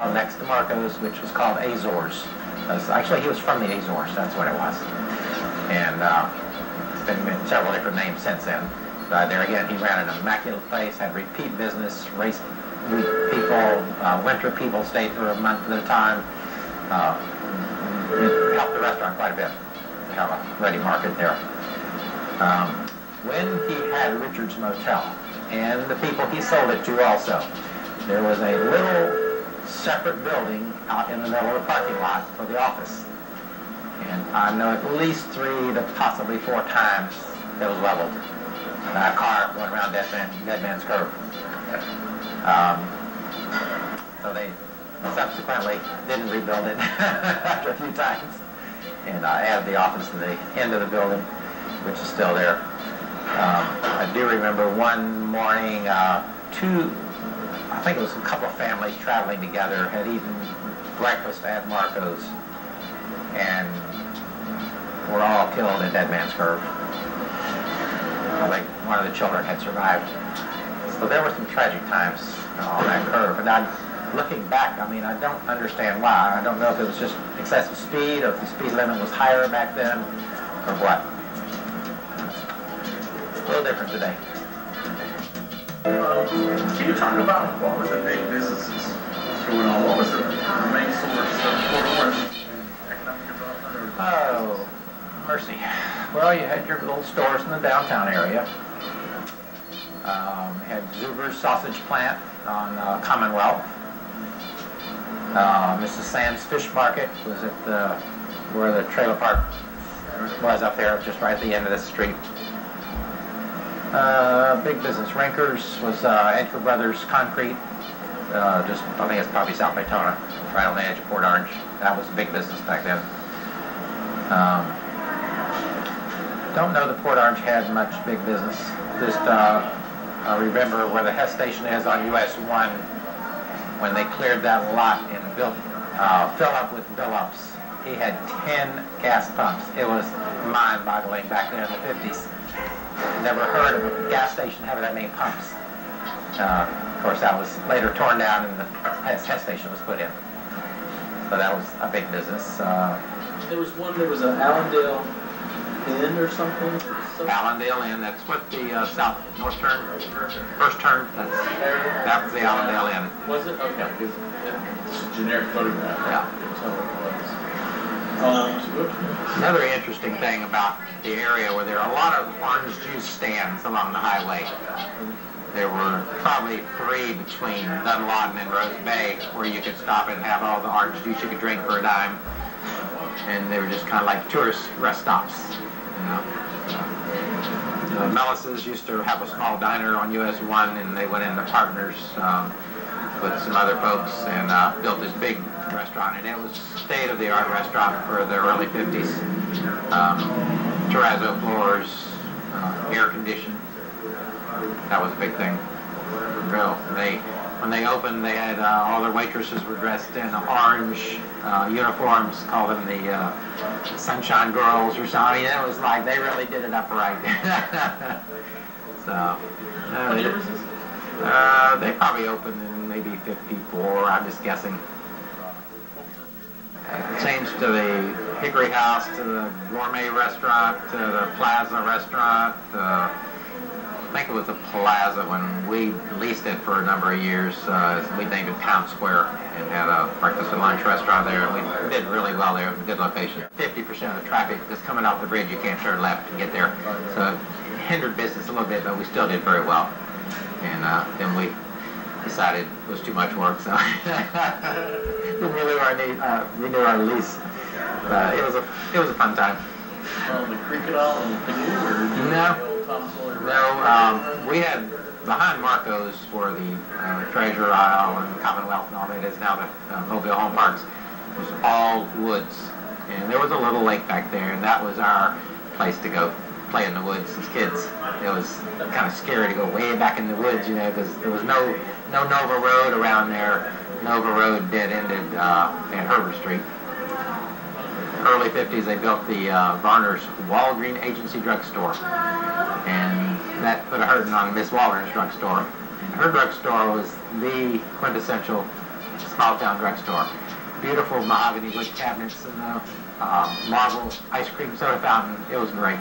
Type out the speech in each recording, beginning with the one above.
Next to Marco's, which was called Azores. Actually, he was from the Azores, that's what it was. And it's been several different names since then. There again, he ran an immaculate place, had repeat business, raced people, winter people stayed for a month at a time. It helped the restaurant quite a bit. They have a ready market there. When he had Richard's Motel, and the people he sold it to also, there was a little separate building out in the middle of the parking lot for the office. And I know at least 3 to possibly 4 times it was leveled. A car going around Dead Man's Curve. So they subsequently didn't rebuild it after a few times. And I added the office to the end of the building, which is still there. I do remember one morning, I think it was a couple of families traveling together, had eaten breakfast at Marco's, and were all killed at Dead Man's Curve. Like one of the children had survived. So there were some tragic times on that curve. And looking back, I mean, I don't understand why. I don't know if it was just excessive speed, or if the speed limit was higher back then, or what. It's a little different today. Can you talk about what was the big businesses going on? What was the main source of Fort Worth economic development? Oh, mercy. Well, you had your little stores in the downtown area. Had Zuber's sausage plant on Commonwealth. Mrs. Sam's Fish Market was at where the trailer park was up there, just right at the end of the street. Big business. Rinkers was Edgar Brothers Concrete. I think it's probably South Daytona, right on the edge of Port Orange. That was a big business back then. Don't know that Port Orange had much big business. Just I remember where the Hess station is on US 1, when they cleared that lot and built Philip with Billups. He had 10 gas pumps. It was mind-boggling back then in the 50s. Never heard of a gas station having that many pumps. Of course, that was later torn down and the Hess station was put in. So that was a big business. There was an Allendale Inn or something? Allendale Inn, that's what the north turn, first turn, that was the Allendale Inn. Was it? Okay. Yeah. It's a generic photograph. Yeah. Another interesting thing about the area where there are a lot of orange juice stands along the highway. There were probably 3 between Dunlawton and Rose Bay where you could stop and have all the orange juice you could drink for a dime. And they were just kind of like tourist rest stops. You know. The Mellis's used to have a small diner on US 1, and they went into partners with some other folks and built this big restaurant, and it was state-of-the-art restaurant for the early 50s. Terrazzo floors, air conditioned. That was a big thing. Real. When they opened, they had all their waitresses were dressed in orange uniforms, called them the Sunshine Girls or something. It was like they really did it up right. So they probably opened in maybe 54. I'm just guessing. Changed to the Hickory House, to the Gourmet Restaurant, to the Plaza Restaurant. I think it was the Plaza when we leased it for a number of years. We named it Town Square and had a breakfast and lunch restaurant there. We did really well there. It was a good location. 50% of the traffic that's coming off the bridge, you can't turn left to get there. So it hindered business a little bit, but we still did very well. And then we decided it was too much work, so didn't renew our lease. It was a fun time. The creek at all in the canoe, or no. No, we had behind Marco's for the Treasure Isle and Commonwealth and all that is now the Mobile Home Parks. It was all woods, and there was a little lake back there, and that was our place to go play in the woods as kids. It was kind of scary to go way back in the woods, you know, because there was no Nova Road around there. Nova Road dead-ended at Herbert Street. Early 50s, they built the Varner's Walgreen Agency Drugstore, and that put a hurting on Miss Walgren's drugstore. And her drugstore was the quintessential small town drugstore. Beautiful mahogany wood cabinets and marble ice cream soda fountain. It was great.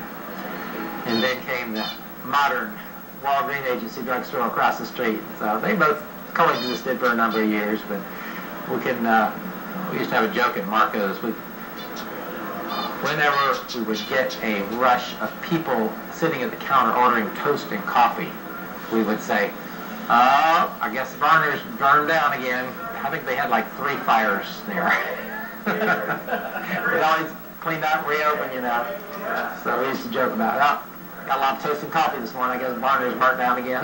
And then came the modern Walgreens agency drugstore across the street. So they both coexisted for a number of years, but we used to have a joke at Marco's. Whenever we would get a rush of people sitting at the counter ordering toast and coffee, we would say, "Oh, I guess the Barners burned down again." I think they had like 3 fires there. We'd always cleaned out and reopened, you know. So we used to joke about, "Oh, got a lot of toast and coffee this morning. I guess Barners burnt down again."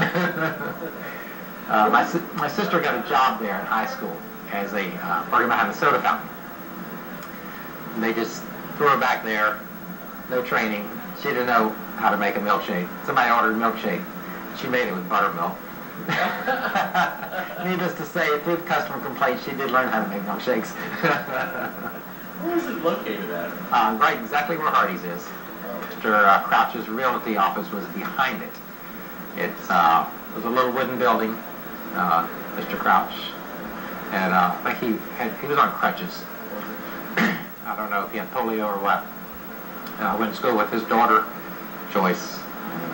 My sister got a job there in high school as a working behind the soda fountain. And they just threw her back there, no training. She didn't know how to make a milkshake. Somebody ordered a milkshake. She made it with buttermilk. Needless to say, through the customer complaints, she did learn how to make milkshakes. Where is it located at? Right exactly where Hardee's is. Mr. Crouch's realty office was behind it. It was a little wooden building, Mr. Crouch. And I think he was on crutches. I don't know if he had polio or what. I went to school with his daughter, Joyce. And,